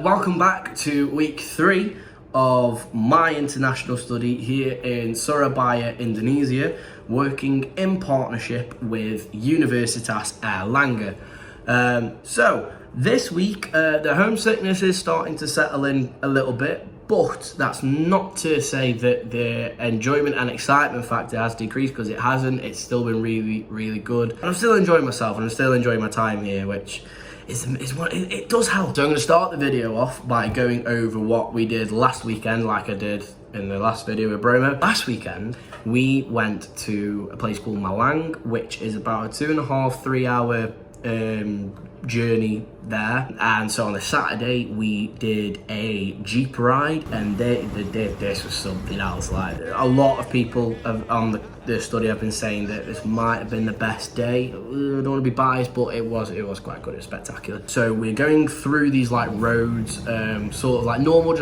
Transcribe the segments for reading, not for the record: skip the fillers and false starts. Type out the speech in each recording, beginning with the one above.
Welcome back to week 3 of my international study here in Surabaya, Indonesia, working in partnership with Universitas Airlangga. So this week, the homesickness is starting to settle in a little bit, but that's not to say that the enjoyment and excitement factor has decreased, because it hasn't. It's still been really, really good. And I'm still enjoying myself, and I'm still enjoying my time here, which is what it does help. So I'm going to start the video off by going over what we did last weekend, like I did in the last video with Bromo. Last weekend, we went to a place called Malang, which is about a 2.5-3 hour journey there. And so on the Saturday we did a jeep ride, and this was something else. Like, a lot of people on the study have been saying that this might have been the best day. I don't want to be biased, but it was quite good. It was spectacular. So we're going through these like roads, sort of like normal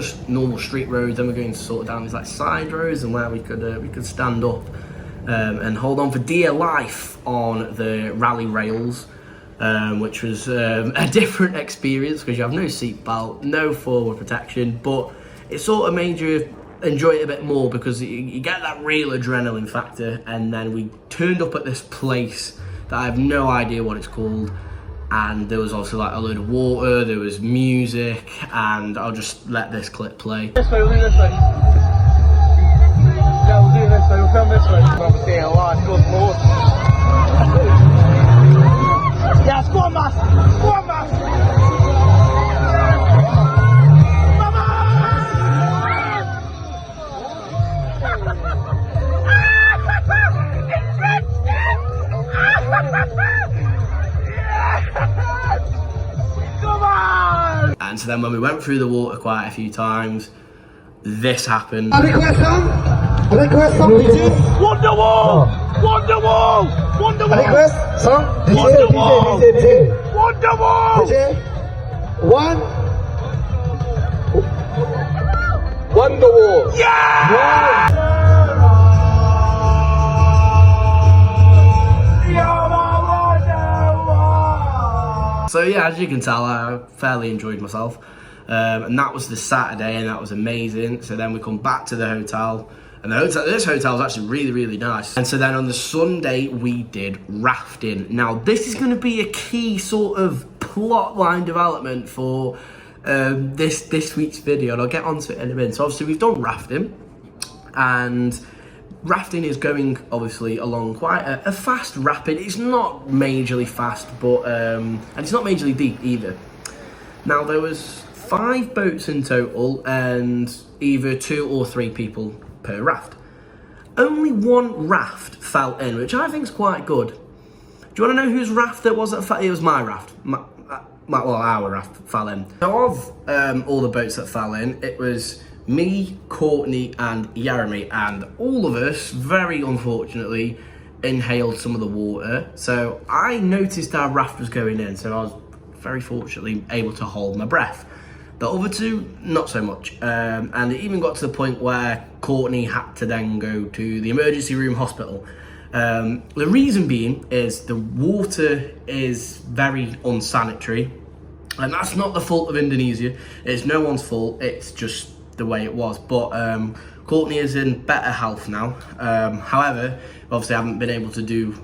street roads, then we're going sort of down these like side roads, and where we could stand up and hold on for dear life on the rally rails. Which was a different experience, because you have no seatbelt, no forward protection, but it sort of made you enjoy it a bit more, because you get that real adrenaline factor. And then we turned up at this place that I have no idea what it's called, and there was also like a load of water, there was music, and I'll just let this clip play. This way, we'll do this way. Yeah, we'll do it this way, we'll film this way. I'm seeing a lot, it's good forward. Yes, go on, Mass! Go on, Mass! Come on! And so then when we went through the water quite a few times, this happened. Wonderwall! Wonderwall! Wonderwall! Request song Wonderwall! DJ. Wonderwall! Wonderwall. Yeah! So yeah, as you can tell, I fairly enjoyed myself, and that was the Saturday, and that was amazing. So then we come back to the hotel, and this hotel is actually really, really nice. And so then on the Sunday, we did rafting. Now, this is going to be a key sort of plot line development for this week's video, and I'll get onto it in a minute. So obviously we've done rafting, and rafting is going obviously along quite a fast rapid. It's not majorly fast, but and it's not majorly deep either. Now, there was 5 boats in total, and either 2 or 3 people per raft. Only 1 raft fell in, which I think is quite good. Do you want to know whose raft it was that fell? It was my raft. Our raft fell in. So of all the boats that fell in, it was me, Courtney and Jeremy, and all of us, very unfortunately, inhaled some of the water. So I noticed our raft was going in, so I was very fortunately able to hold my breath. The other 2, not so much. And it even got to the point where Courtney had to then go to the emergency room hospital. The reason being is the water is very unsanitary, and that's not the fault of Indonesia. It's no one's fault, it's just the way it was. But Courtney is in better health now. However, obviously I haven't been able to do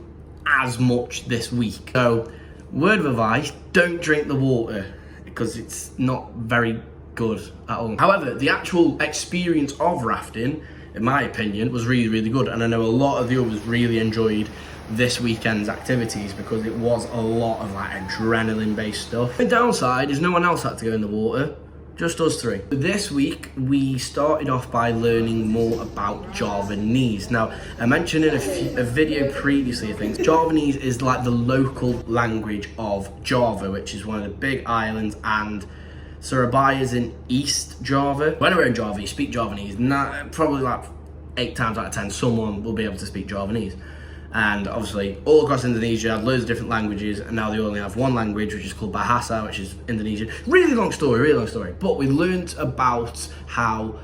as much this week. So, word of advice, don't drink the water, because it's not very good at all. However, the actual experience of rafting, in my opinion, was really, really good. And I know a lot of the others really enjoyed this weekend's activities, because it was a lot of like adrenaline-based stuff. The downside is no one else had to go in the water, just us 3. This week, we started off by learning more about Javanese. Now, I mentioned in a video previously, I think, Javanese is like the local language of Java, which is one of the big islands, and Surabaya is in East Java. Whenever in Java, you speak Javanese. Probably like 8 times out of 10, someone will be able to speak Javanese. And obviously, all across Indonesia have loads of different languages, and now they only have one language, which is called Bahasa, which is Indonesian. Really long story. But we learned about how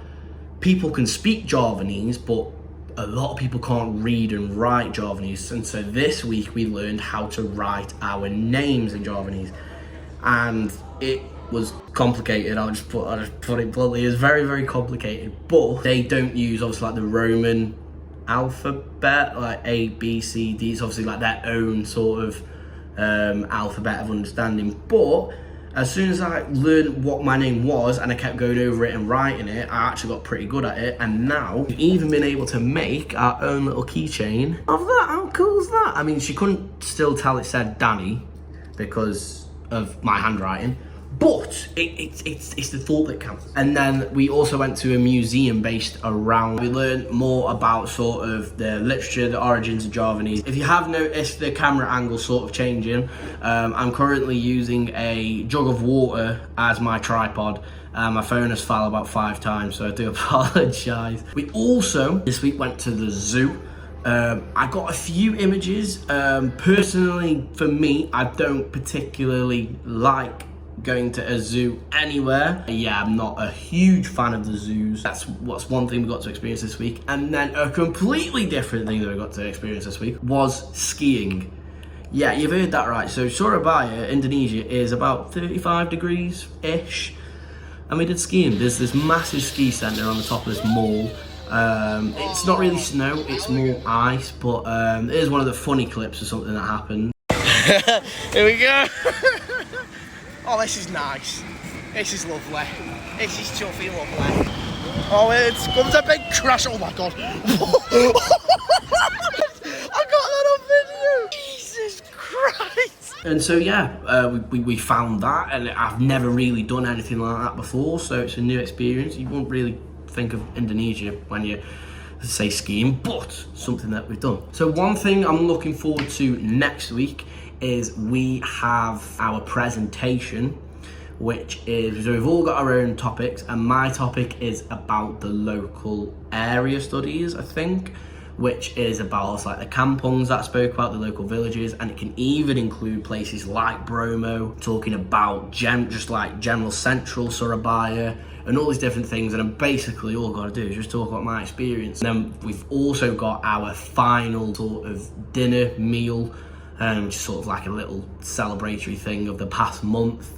people can speak Javanese, but a lot of people can't read and write Javanese. And so this week we learned how to write our names in Javanese. And it was complicated. I'll just put it bluntly. It's very, very complicated. But they don't use obviously like the Roman alphabet, like A, B, C, D. It's obviously like their own sort of alphabet of understanding. But as soon as I learned what my name was and I kept going over it and writing it, I actually got pretty good at it. And now we've even been able to make our own little keychain of that. How cool is that? I mean, she couldn't still tell it said Danny because of my handwriting, but it's the thought that counts. And then we also went to a museum based around. We learned more about sort of the literature, the origins of Javanese. If you have noticed the camera angle sort of changing, I'm currently using a jug of water as my tripod. My phone has fell about 5 times, so I do apologise. We also this week went to the zoo. I got a few images. Personally, for me, I don't particularly like going to a zoo anywhere. Yeah, I'm not a huge fan of the zoos. That's one thing we got to experience this week. And then a completely different thing that we got to experience this week was skiing. Yeah, you've heard that right. So Surabaya, Indonesia, is about 35 degrees-ish. And we did skiing. There's this massive ski centre on the top of this mall. It's not really snow, it's more ice, but here's one of the funny clips of something that happened. Here we go. Oh, this is nice. This is lovely. This is chuffy lovely. Oh, it comes a big crash. Oh my god. I got that on video. Jesus Christ. And so yeah, we found that, and I've never really done anything like that before, so it's a new experience. You won't really think of Indonesia when you say skiing, but something that we've done. So one thing I'm looking forward to next week is we have our presentation, which is, so we've all got our own topics, and my topic is about the local area studies, I think, which is about like the kampongs that I spoke about, the local villages, and it can even include places like Bromo, talking about just like general central Surabaya, and all these different things. And basically all I've got to do is just talk about my experience. And then we've also got our final sort of dinner meal, which is sort of like a little celebratory thing of the past month.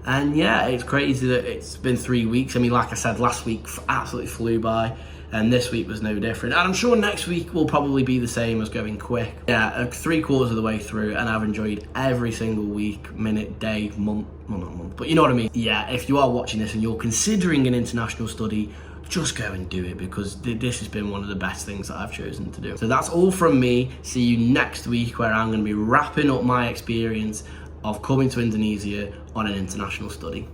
And yeah, it's crazy that it's been 3 weeks. I mean, like I said, last week absolutely flew by, and this week was no different. And I'm sure next week will probably be the same as going quick. Yeah, 3/4 of the way through, and I've enjoyed every single week, minute, day, month, well not month, but you know what I mean. Yeah, if you are watching this and you're considering an international study, just go and do it, because this has been one of the best things that I've chosen to do. So that's all from me. See you next week, where I'm going to be wrapping up my experience of coming to Indonesia on an international study.